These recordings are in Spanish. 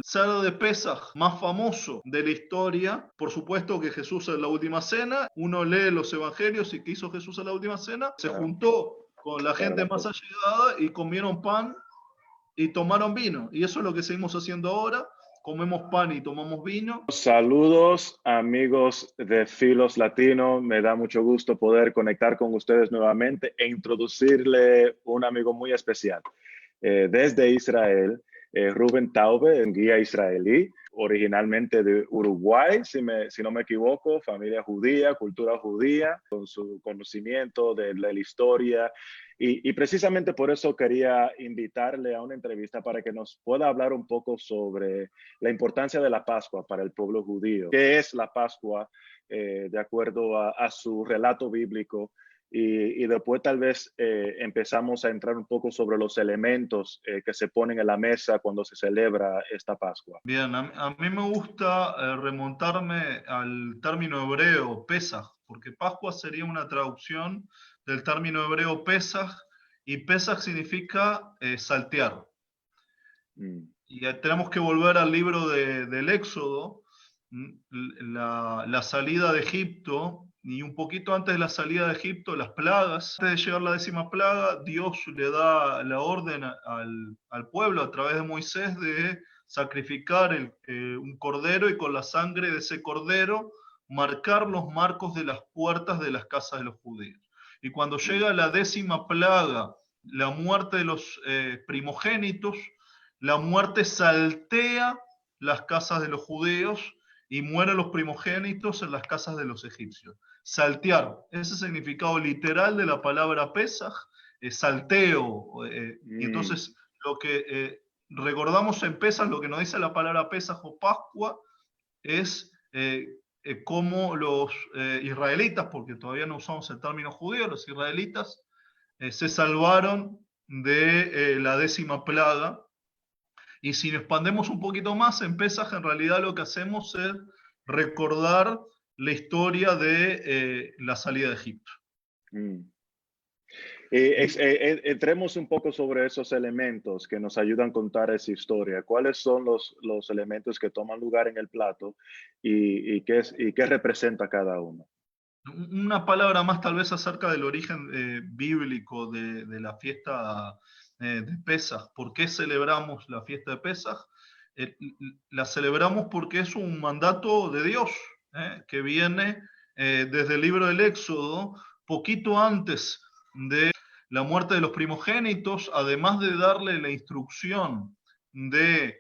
Seder de Pesaj más famoso de la historia. Por supuesto que Jesús en la última cena, uno lee los evangelios y qué hizo Jesús en la última cena, se Claro, juntó con la claro, gente más allegada y comieron pan y tomaron vino. Y eso es lo que seguimos haciendo ahora. Comemos pan y tomamos vino. Saludos amigos de Filos Latino, me da mucho gusto poder conectar con ustedes nuevamente e introducirle un amigo muy especial. Desde Israel, Rubén Taube, un guía israelí, originalmente de Uruguay, si no me equivoco, familia judía, cultura judía, con su conocimiento de la historia. Y precisamente por eso quería invitarle a una entrevista para que nos pueda hablar un poco sobre la importancia de la Pascua para el pueblo judío. ¿Qué es la Pascua de acuerdo a su relato bíblico? Y después tal vez empezamos a entrar un poco sobre los elementos que se ponen en la mesa cuando se celebra esta Pascua. Bien, a mí me gusta remontarme al término hebreo Pesaj, porque Pascua sería una traducción del término hebreo Pesaj, y Pesaj significa saltear. Mm, Y tenemos que volver al libro del Éxodo, la salida de Egipto, y un poquito antes de la salida de Egipto, las plagas. Antes de llegar la 10ª plaga, Dios le da la orden al pueblo a través de Moisés de sacrificar un cordero y con la sangre de ese cordero marcar los marcos de las puertas de las casas de los judíos. Y cuando mm, llega la 10ª plaga, la muerte de los primogénitos, la muerte saltea las casas de los judíos y mueren los primogénitos en las casas de los egipcios. Saltear, ese es el significado literal de la palabra Pesaj, salteo. Y mm, entonces lo que recordamos en Pesaj, lo que nos dice la palabra Pesaj o Pascua, es cómo los israelitas, porque todavía no usamos el término judío, los israelitas se salvaron de la 10ª plaga. Y si nos expandemos un poquito más, en Pesaj en realidad lo que hacemos es recordar la historia de la salida de Egipto. mm. Y Entremos un poco sobre esos elementos que nos ayudan a contar esa historia. ¿Cuáles son los elementos que toman lugar en el plato y qué representa cada uno? una palabra más tal vez acerca del origen bíblico de la fiesta de Pesaj. ¿Por qué celebramos la fiesta de Pesaj? Eh, la celebramos porque es un mandato de Dios que viene desde el libro del Éxodo, poquito antes de la muerte de los primogénitos, además de darle la instrucción de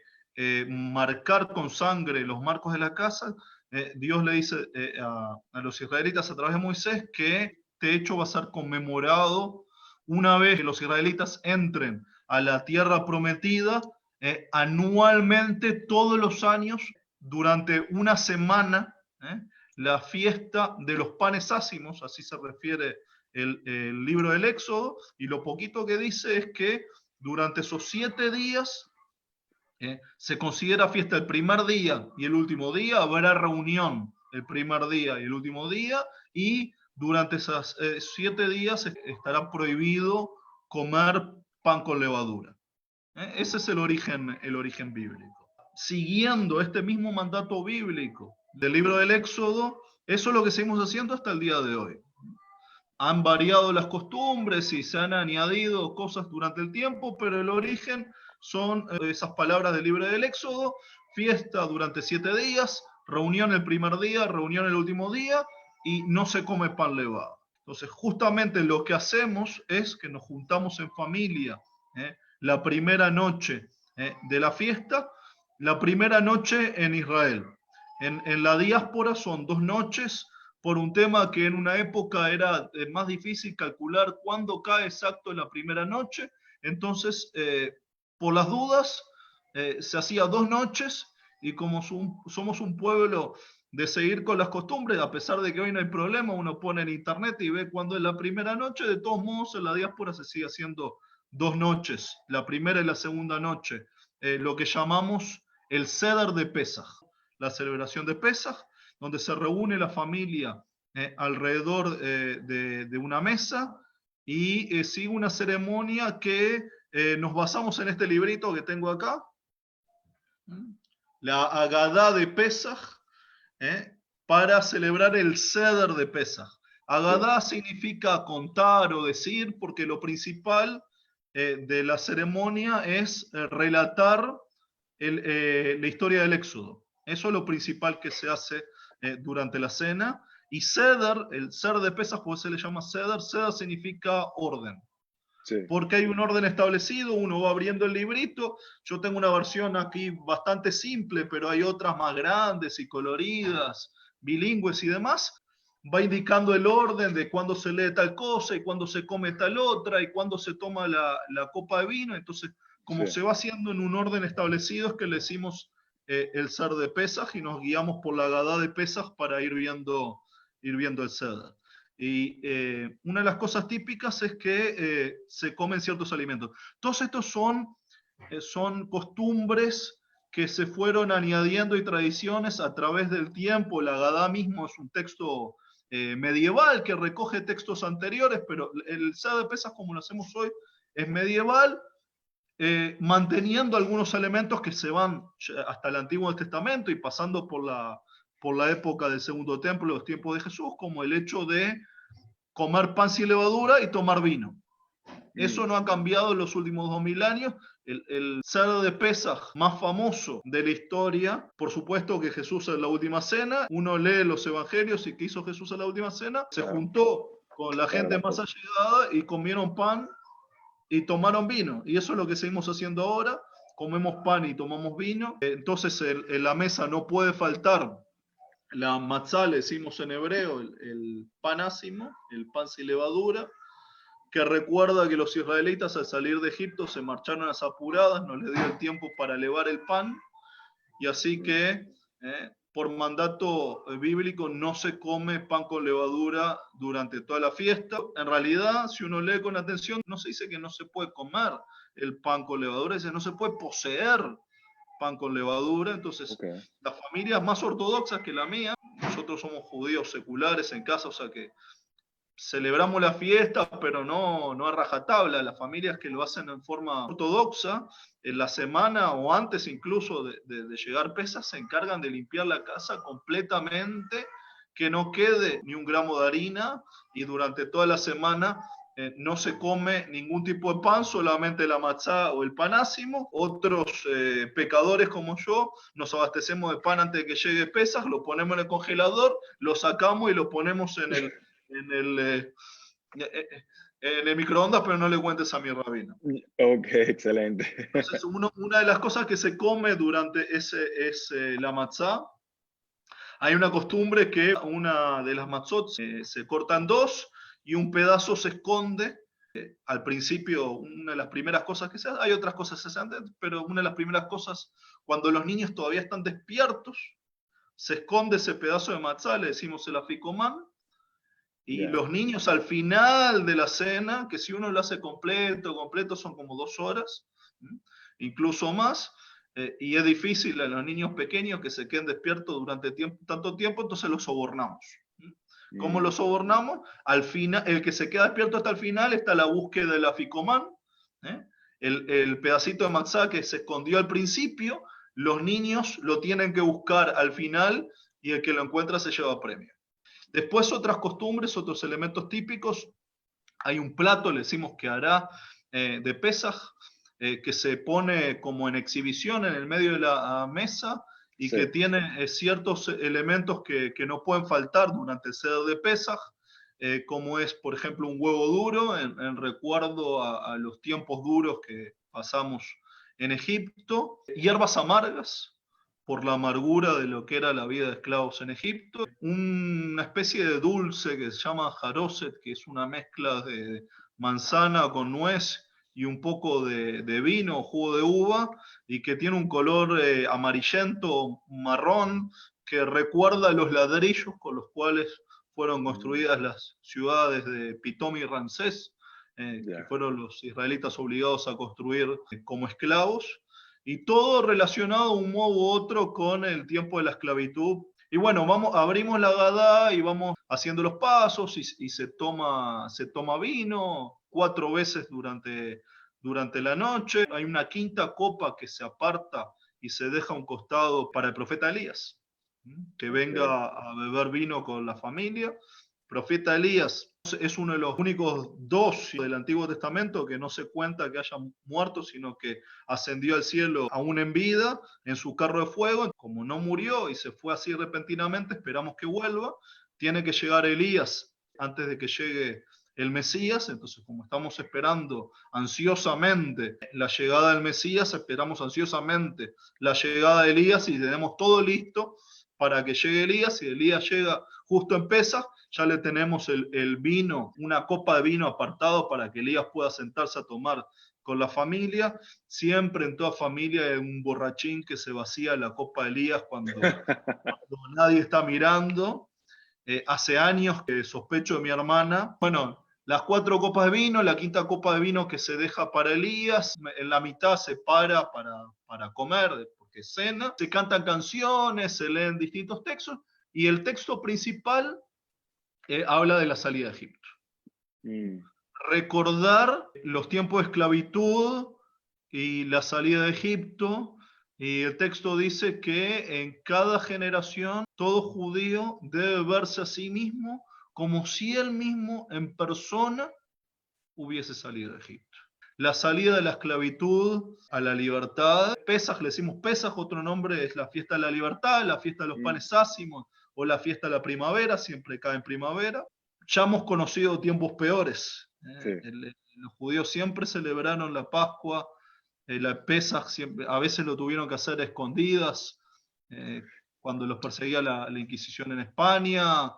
marcar con sangre los marcos de la casa. Dios le dice a los israelitas a través de Moisés que este hecho va a ser conmemorado una vez que los israelitas entren a la tierra prometida, anualmente, todos los años, durante una semana, la fiesta de los panes ácimos, así se refiere el libro del Éxodo, y lo poquito que dice es que durante esos 7 días se considera fiesta el primer día y el último día, habrá reunión el primer día y el último día, y durante esos 7 días estará prohibido comer pan con levadura. Ese es el origen bíblico. Siguiendo este mismo mandato bíblico del libro del Éxodo, eso es lo que seguimos haciendo hasta el día de hoy. Han variado las costumbres y se han añadido cosas durante el tiempo, pero el origen son esas palabras del libro del Éxodo: fiesta durante 7 días, reunión el primer día, reunión el último día, y no se come pan levado. Entonces, justamente lo que hacemos es que nos juntamos en familia la primera noche de la fiesta, la primera noche en Israel. En la diáspora son 2 noches, por un tema que en una época era más difícil calcular cuándo cae exacto en la primera noche. Entonces, por las dudas, se hacía 2 noches, y como somos un pueblo de seguir con las costumbres, a pesar de que hoy no hay problema, uno pone en internet y ve cuándo es la primera noche. De todos modos, en la diáspora se sigue haciendo 2 noches, la primera y la segunda noche, lo que llamamos el Seder de Pesaj, la celebración de Pesaj, donde se reúne la familia alrededor de una mesa y sigue una ceremonia que nos basamos en este librito que tengo acá. la Agadá de Pesaj, para celebrar el Seder de Pesaj. Sí, Agadá significa contar o decir, porque lo principal de la ceremonia es relatar la historia del Éxodo. Eso es lo principal que se hace durante la cena. Y Seder, el Seder de Pesaj, pues se le llama Seder. Seder significa orden, sí, porque hay un orden establecido, uno va abriendo el librito. Yo tengo una versión aquí bastante simple, pero hay otras más grandes y coloridas, bilingües y demás. Va indicando el orden de cuándo se lee tal cosa y cuándo se come tal otra y cuándo se toma la copa de vino. Entonces, sí. como se va haciendo en un orden establecido, es que le decimos el ser de Pesaj y nos guiamos por la Gadá de Pesaj para ir viendo el Seder. Y una de las cosas típicas es que se comen ciertos alimentos. Todos estos son costumbres que se fueron añadiendo y tradiciones a través del tiempo. La Gadá mismo es un texto medieval que recoge textos anteriores, pero el Seder de Pesas, como lo hacemos hoy, es medieval, manteniendo algunos elementos que se van hasta el Antiguo Testamento y pasando por la época del Segundo Templo, los tiempos de Jesús, como el hecho de comer pan sin levadura y tomar vino. Eso Mm, no ha cambiado en los últimos 2000 años. El cerdo de Pesaj más famoso de la historia, por supuesto que Jesús en la última cena, uno lee los evangelios y qué hizo Jesús en la última cena, se claro, juntó con la gente claro. más allegada y comieron pan y tomaron vino. Y eso es lo que seguimos haciendo ahora, comemos pan y tomamos vino. Entonces en la mesa no puede faltar la matzá, le decimos en hebreo, el pan ácimo, el pan sin levadura, que recuerda que los israelitas al salir de Egipto se marcharon a las apuradas, no les dio el tiempo para elevar el pan, y así Mm, que por mandato bíblico no se come pan con levadura durante toda la fiesta. En realidad, si uno lee con atención, no se dice que no se puede comer el pan con levadura, dice no se puede poseer pan con levadura. Entonces, ok, las familias más ortodoxas que la mía, nosotros somos judíos seculares en casa, o sea que celebramos la fiesta, pero no a rajatabla. Las familias que lo hacen en forma ortodoxa, en la semana o antes incluso de llegar Pesas, se encargan de limpiar la casa completamente, que no quede ni un gramo de harina, y durante toda la semana no se come ningún tipo de pan, solamente la matzá o el panásimo. Otros pecadores como yo nos abastecemos de pan antes de que llegue Pesas, lo ponemos en el congelador, lo sacamos y lo ponemos en el, en el microondas, pero no le cuentes a mi rabino. ok, excelente. Entonces, una de las cosas que se come durante ese es la matzá. Hay una costumbre que una de las matzot se corta en dos y un pedazo se esconde. Al principio, una de las primeras cosas que se hace, hay otras cosas que se hacen, pero una de las primeras cosas, cuando los niños todavía están despiertos, se esconde ese pedazo de matzá, le decimos el aficomán, y Ya, los niños al final de la cena, que si uno lo hace completo son como 2 horas, incluso más, y es difícil a los niños pequeños que se queden despiertos durante tanto tiempo, entonces los sobornamos. ¿Cómo mm, los sobornamos? Al final, el que se queda despierto hasta el final está la búsqueda del aficomán, ¿eh? El pedacito de matzá que se escondió al principio, los niños lo tienen que buscar al final y el que lo encuentra se lleva premio. Después otras costumbres, otros elementos típicos. Hay un plato, le decimos que hará de Pesaj, que se pone como en exhibición en el medio de la mesa y sí, que tiene ciertos elementos que no pueden faltar durante el Seder de Pesaj, como es, por ejemplo, un huevo duro, en recuerdo a los tiempos duros que pasamos en Egipto, hierbas amargas, por la amargura de lo que era la vida de esclavos en Egipto, una especie de dulce que se llama jaroset, que es una mezcla de manzana con nuez y un poco de vino o jugo de uva, y que tiene un color amarillento, marrón, que recuerda los ladrillos con los cuales fueron mm, construidas las ciudades de Pitom y Ramsés, que ya, fueron los israelitas obligados a construir como esclavos, y todo relacionado de un modo u otro con el tiempo de la esclavitud. Y bueno, abrimos la Gadá y vamos haciendo los pasos y se toma vino 4 veces durante la noche. Hay una quinta copa que se aparta y se deja a un costado para el profeta Elías, que venga a beber vino con la familia. Profeta Elías es uno de los únicos dos del Antiguo Testamento que no se cuenta que haya muerto, sino que ascendió al cielo aún en vida en su carro de fuego. Como no murió y se fue así repentinamente, esperamos que vuelva. Tiene que llegar Elías antes de que llegue el Mesías. Entonces, como estamos esperando ansiosamente la llegada del Mesías, esperamos ansiosamente la llegada de Elías y tenemos todo listo para que llegue Elías. Si Elías llega justo en Pesaj, ya le tenemos el vino, una copa de vino apartado para que Elías pueda sentarse a tomar con la familia. Siempre en toda familia hay un borrachín que se vacía la copa de Elías cuando nadie está mirando. Hace años que sospecho de mi hermana. Bueno, las 4 copas de vino, la quinta copa de vino que se deja para Elías, en la mitad se para comer, porque cena, se cantan canciones, se leen distintos textos, y el texto principal habla de la salida de Egipto. Recordar los tiempos de esclavitud y la salida de Egipto, y el texto dice que en cada generación todo judío debe verse a sí mismo como si él mismo en persona hubiese salido de Egipto. La salida de la esclavitud a la libertad. Pesaj, le decimos Pesaj, otro nombre es la fiesta de la libertad, la fiesta de los panes ácimos o la fiesta de la primavera, siempre cae en primavera. Ya hemos conocido tiempos peores. Sí. Los judíos siempre celebraron la Pascua, la Pesaj, siempre, a veces lo tuvieron que hacer a escondidas, cuando los perseguía la Inquisición en España,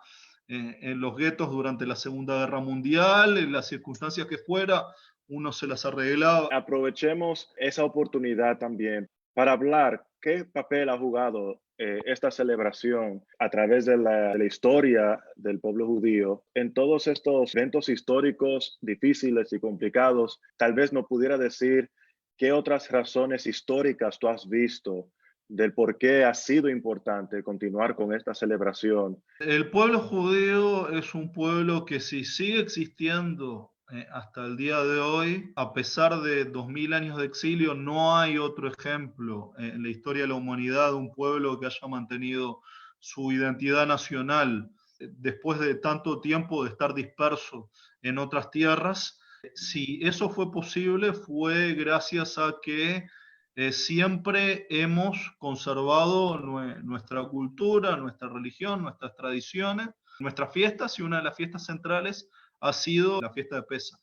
en los guetos durante la Segunda Guerra Mundial, en las circunstancias que fuera, uno se las arreglaba. Aprovechemos esa oportunidad también para hablar qué papel ha jugado esta celebración a través de la historia del pueblo judío en todos estos eventos históricos difíciles y complicados. Tal vez no pudiera decir qué otras razones históricas tú has visto del por qué ha sido importante continuar con esta celebración. El pueblo judío es un pueblo que si sigue existiendo hasta el día de hoy, a pesar de 2000 años de exilio, no hay otro ejemplo en la historia de la humanidad de un pueblo que haya mantenido su identidad nacional después de tanto tiempo de estar disperso en otras tierras. Si eso fue posible, fue gracias a que siempre hemos conservado nuestra cultura, nuestra religión, nuestras tradiciones, nuestras fiestas, y una de las fiestas centrales ha sido la fiesta de Pesaj.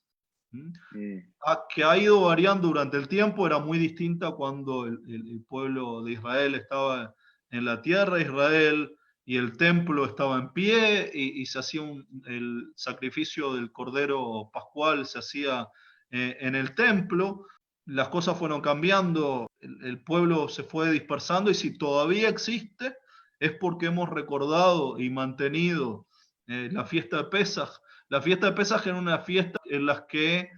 Que ha ido variando durante el tiempo, era muy distinta cuando el pueblo de Israel estaba en la tierra de Israel y el templo estaba en pie y se hacía el sacrificio del cordero pascual, se hacía en el templo. Las cosas fueron cambiando, el pueblo se fue dispersando, y si todavía existe es porque hemos recordado y mantenido la fiesta de Pesaj. La fiesta de Pesaj era una fiesta en la que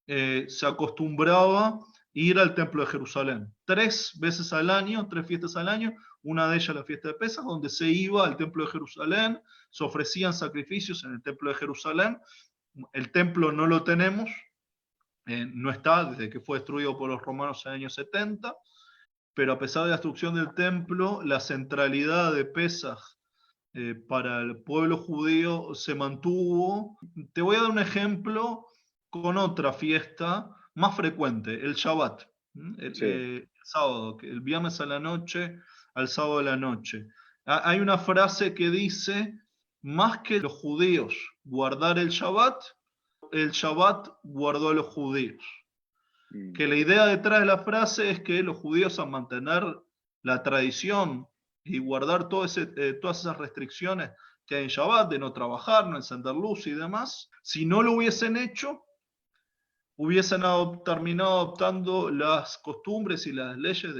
se acostumbraba ir al templo de Jerusalén 3 veces al año, 3 fiestas al año. Una de ellas la fiesta de Pesaj, donde se iba al templo de Jerusalén, se ofrecían sacrificios en el templo de Jerusalén. El templo no lo tenemos, no está desde que fue destruido por los romanos en el año 70, pero a pesar de la destrucción del templo, la centralidad de Pesaj para el pueblo judío se mantuvo. Te voy a dar un ejemplo con otra fiesta más frecuente, el Shabbat, el sábado, el viernes a la noche al sábado de la noche. Hay una frase que dice: más que los judíos guardar el Shabbat guardó a los judíos. Que la idea detrás de la frase es que los judíos, al mantener la tradición y guardar todas esas restricciones que hay en Shabbat, de no trabajar, no encender luz y demás, si no lo hubiesen hecho, hubiesen terminado adoptando las costumbres y las leyes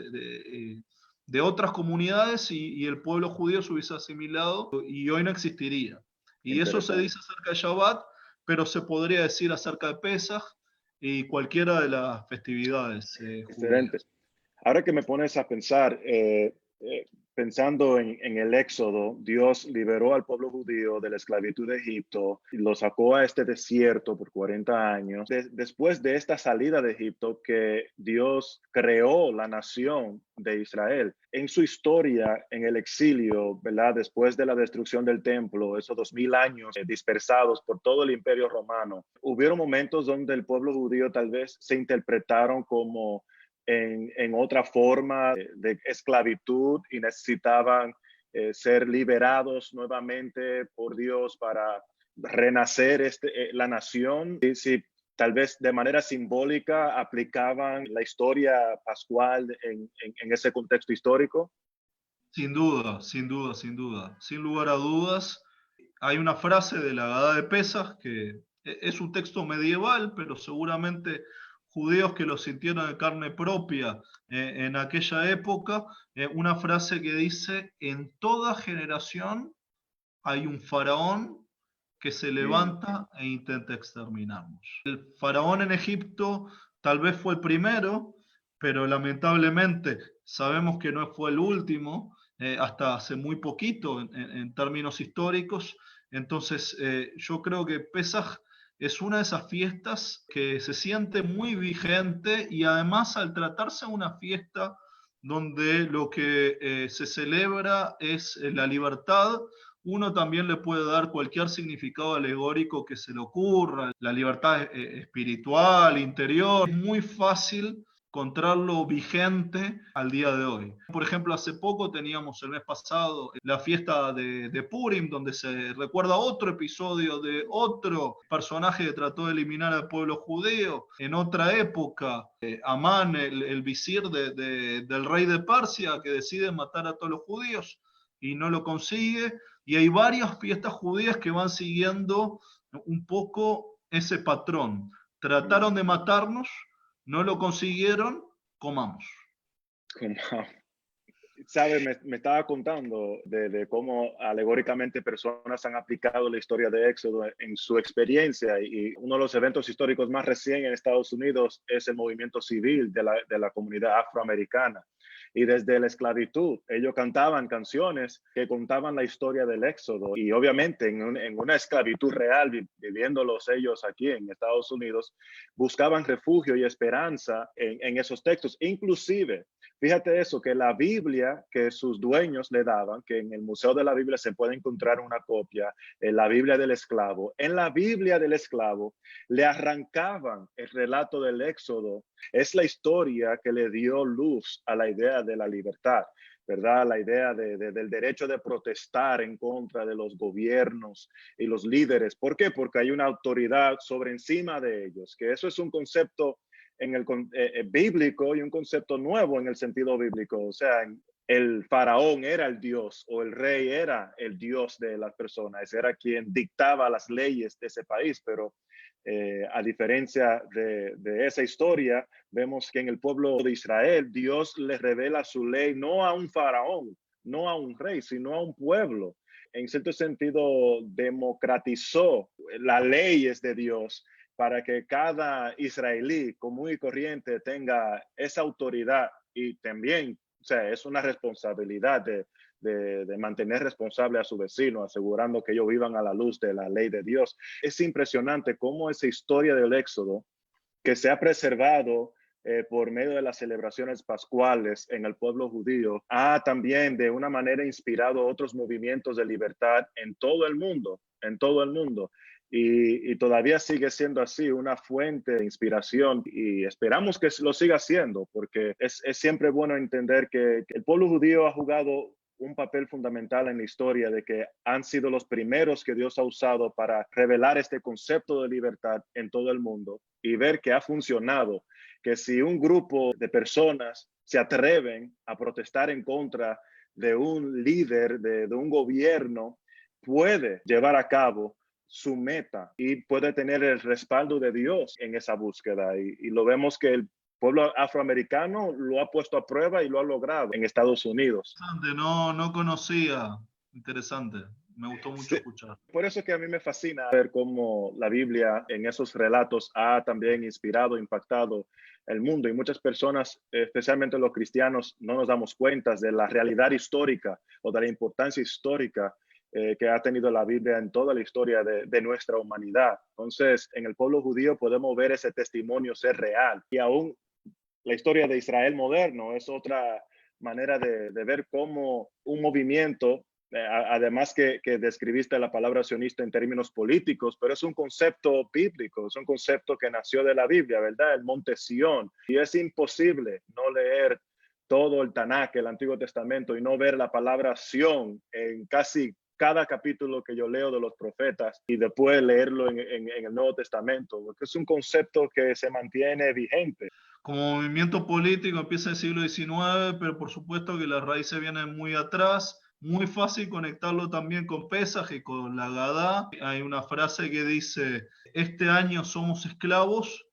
de otras comunidades, y el pueblo judío se hubiese asimilado y hoy no existiría. Y eso se dice acerca de Shabbat, pero se podría decir acerca de Pesaj y cualquiera de las festividades Excelente. judías. Ahora que me pones a pensar, pensando en el Éxodo, Dios liberó al pueblo judío de la esclavitud de Egipto y lo sacó a este desierto por 40 años. Después de esta salida de Egipto, que Dios creó la nación de Israel. En su historia, en el exilio, ¿verdad? Después de la destrucción del templo, esos 2000 años dispersados por todo el imperio romano, hubieron momentos donde el pueblo judío tal vez se interpretaron como en otra forma de esclavitud y necesitaban ser liberados nuevamente por Dios para renacer la nación. Si tal vez de manera simbólica aplicaban la historia pascual en ese contexto histórico. Sin duda, sin duda, sin duda. Sin lugar a dudas, hay una frase de la Haggadá de Pesaj que es un texto medieval, pero seguramente judíos que lo sintieron de carne propia en aquella época, una frase que dice: en toda generación hay un faraón que se levanta e intenta exterminarnos. El faraón en Egipto tal vez fue el primero, pero lamentablemente sabemos que no fue el último, hasta hace muy poquito en términos históricos. Entonces, yo creo que Pesaj es una de esas fiestas que se siente muy vigente, y además, al tratarse de una fiesta donde lo que se celebra es la libertad, uno también le puede dar cualquier significado alegórico que se le ocurra, la libertad espiritual, interior. Es muy fácil encontrarlo vigente al día de hoy. Por ejemplo, hace poco teníamos el mes pasado la fiesta de Purim, donde se recuerda otro episodio de otro personaje que trató de eliminar al pueblo judío. En otra época, Amán, el visir del rey de Persia, que decide matar a todos los judíos y no lo consigue. Y hay varias fiestas judías que van siguiendo un poco ese patrón. Trataron de matarnos, no lo consiguieron, comamos. ¿Sabe? Me estaba contando de cómo alegóricamente personas han aplicado la historia de Éxodo en su experiencia, y uno de los eventos históricos más recientes en Estados Unidos es el movimiento civil de la comunidad afroamericana. Y desde la esclavitud, ellos cantaban canciones que contaban la historia del Éxodo, y obviamente en una esclavitud real, viviéndolos ellos aquí en Estados Unidos, buscaban refugio y esperanza en esos textos. Inclusive, fíjate eso, que la Biblia que sus dueños le daban, que en el Museo de la Biblia se puede encontrar una copia, la Biblia del esclavo. En la Biblia del esclavo le arrancaban el relato del Éxodo. Es la historia que le dio luz a la idea de la libertad, ¿verdad? La idea del derecho de protestar en contra de los gobiernos y los líderes. ¿Por qué? Porque hay una autoridad sobre encima de ellos, que eso es un concepto en el bíblico y un concepto nuevo en el sentido bíblico. O sea, el faraón era el dios, o el rey era el dios de las personas, era quien dictaba las leyes de ese país. Pero a diferencia de esa historia, vemos que en el pueblo de Israel Dios le revela su ley no a un faraón, no a un rey, sino a un pueblo. En cierto sentido, democratizó las leyes de Dios para que cada israelí común y corriente tenga esa autoridad. Y también, o sea, es una responsabilidad de mantener responsable a su vecino, asegurando que ellos vivan a la luz de la ley de Dios. Es impresionante cómo esa historia del Éxodo, que se ha preservado por medio de las celebraciones pascuales en el pueblo judío, ha también de una manera inspirado otros movimientos de libertad en todo el mundo, en todo el mundo. Y todavía sigue siendo así, una fuente de inspiración, y esperamos que lo siga siendo, porque es siempre bueno entender que el pueblo judío ha jugado un papel fundamental en la historia, de que han sido los primeros que Dios ha usado para revelar este concepto de libertad en todo el mundo, y ver que ha funcionado, que si un grupo de personas se atreven a protestar en contra de un líder, de un gobierno, puede llevar a cabo su meta y puede tener el respaldo de Dios en esa búsqueda. Y lo vemos que el pueblo afroamericano lo ha puesto a prueba y lo ha logrado en Estados Unidos. No, no conocía. Interesante. Me gustó mucho Sí, escuchar. por eso es que a mí me fascina ver cómo la Biblia en esos relatos ha también inspirado, impactado el mundo, y muchas personas, especialmente los cristianos, no nos damos cuenta de la realidad histórica o de la importancia histórica que ha tenido la Biblia en toda la historia de nuestra humanidad. Entonces, en el pueblo judío podemos ver ese testimonio ser real, y aún la historia de Israel moderno es otra manera de ver cómo un movimiento, además que describiste la palabra sionista en términos políticos, pero es un concepto bíblico, es un concepto que nació de la Biblia, ¿verdad? El monte Sión. Y es imposible no leer todo el Tanakh, el Antiguo Testamento, y no ver la palabra Sión en casi cada capítulo que yo leo de los profetas, y después leerlo en el Nuevo Testamento, porque es un concepto que se mantiene vigente. Como movimiento político empieza en el siglo XIX, pero por supuesto que las raíces vienen muy atrás. Muy fácil conectarlo también con Pesaj y con la Gadá. Hay una frase que dice: este año somos esclavos,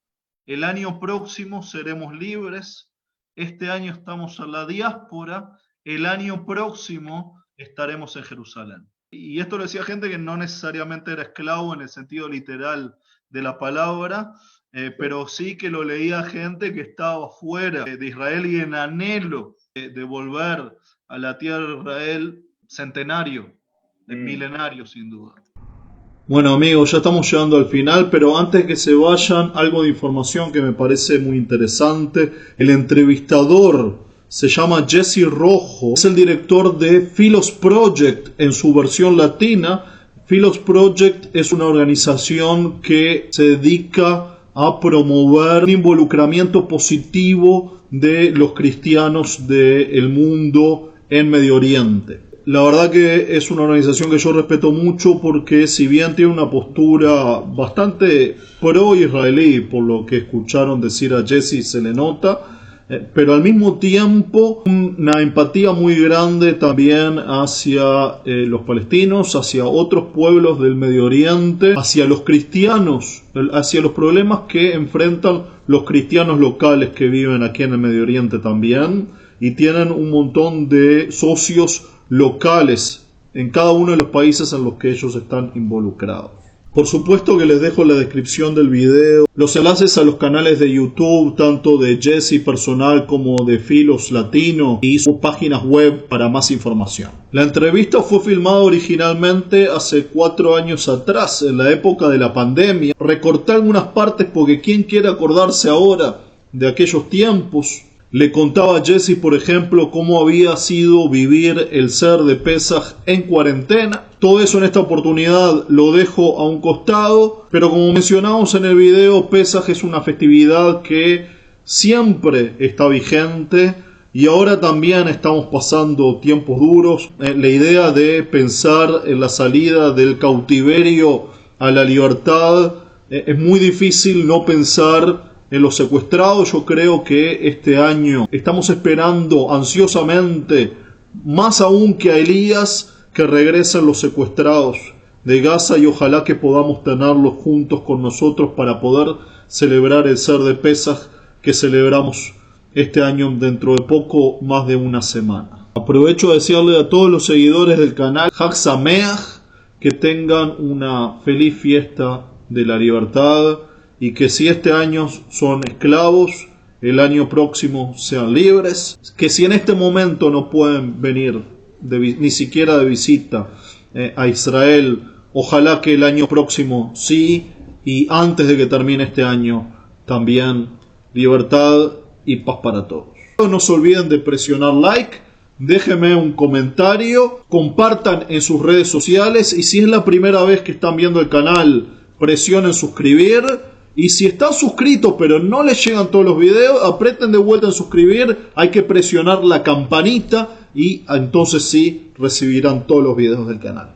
el año próximo seremos libres, este año estamos en la diáspora, el año próximo estaremos en Jerusalén. Y esto lo decía gente que no necesariamente era esclavo en el sentido literal de la palabra, pero sí que lo leía gente que estaba fuera de Israel y en anhelo de volver a la tierra de Israel, centenario, milenario sin duda. Bueno amigos, ya estamos llegando al final, pero antes de que se vayan, algo de información que me parece muy interesante. El entrevistador se llama Jesse Rojo, es el director de Philos Project en su versión latina. Philos Project es una organización que se dedica a promover un involucramiento positivo de los cristianos del mundo en Medio Oriente. La verdad que es una organización que yo respeto mucho, porque si bien tiene una postura bastante pro-israelí, por lo que escucharon decir a Jesse se le nota, pero al mismo tiempo una empatía muy grande también hacia los palestinos, hacia otros pueblos del Medio Oriente, hacia los cristianos, hacia los problemas que enfrentan los cristianos locales que viven aquí en el Medio Oriente también, y tienen un montón de socios locales en cada uno de los países en los que ellos están involucrados. Por supuesto que les dejo en la descripción del video los enlaces a los canales de YouTube, tanto de Jesse personal como de Philos Latino, y sus páginas web para más información. La entrevista fue filmada originalmente hace 4 años atrás, en la época de la pandemia. Recorté algunas partes porque quien quiere acordarse ahora de aquellos tiempos. Le contaba a Jesse, por ejemplo, cómo había sido vivir el ser de Pesaj en cuarentena. Todo eso en esta oportunidad lo dejo a un costado, pero como mencionamos en el video, Pesaj es una festividad que siempre está vigente, y ahora también estamos pasando tiempos duros. La idea de pensar en la salida del cautiverio a la libertad, es muy difícil no pensar en los secuestrados. Yo creo que este año estamos esperando ansiosamente, más aún que a Elías, que regresen los secuestrados de Gaza, y ojalá que podamos tenerlos juntos con nosotros para poder celebrar el ser de Pesaj que celebramos este año dentro de poco más de una semana. Aprovecho a desearle a todos los seguidores del canal Hag Sameach que tengan una feliz fiesta de la libertad, y que si este año son esclavos, el año próximo sean libres. Que si en este momento no pueden venir ni siquiera de visita a Israel, ojalá que el año próximo sí, y antes de que termine este año también libertad y paz para todos. No se olviden de presionar like, déjenme un comentario, compartan en sus redes sociales, y si es la primera vez que están viendo el canal, presionen suscribir. Y si están suscritos pero no les llegan todos los videos, aprieten de vuelta en suscribir. Hay que presionar la campanita y entonces sí recibirán todos los videos del canal.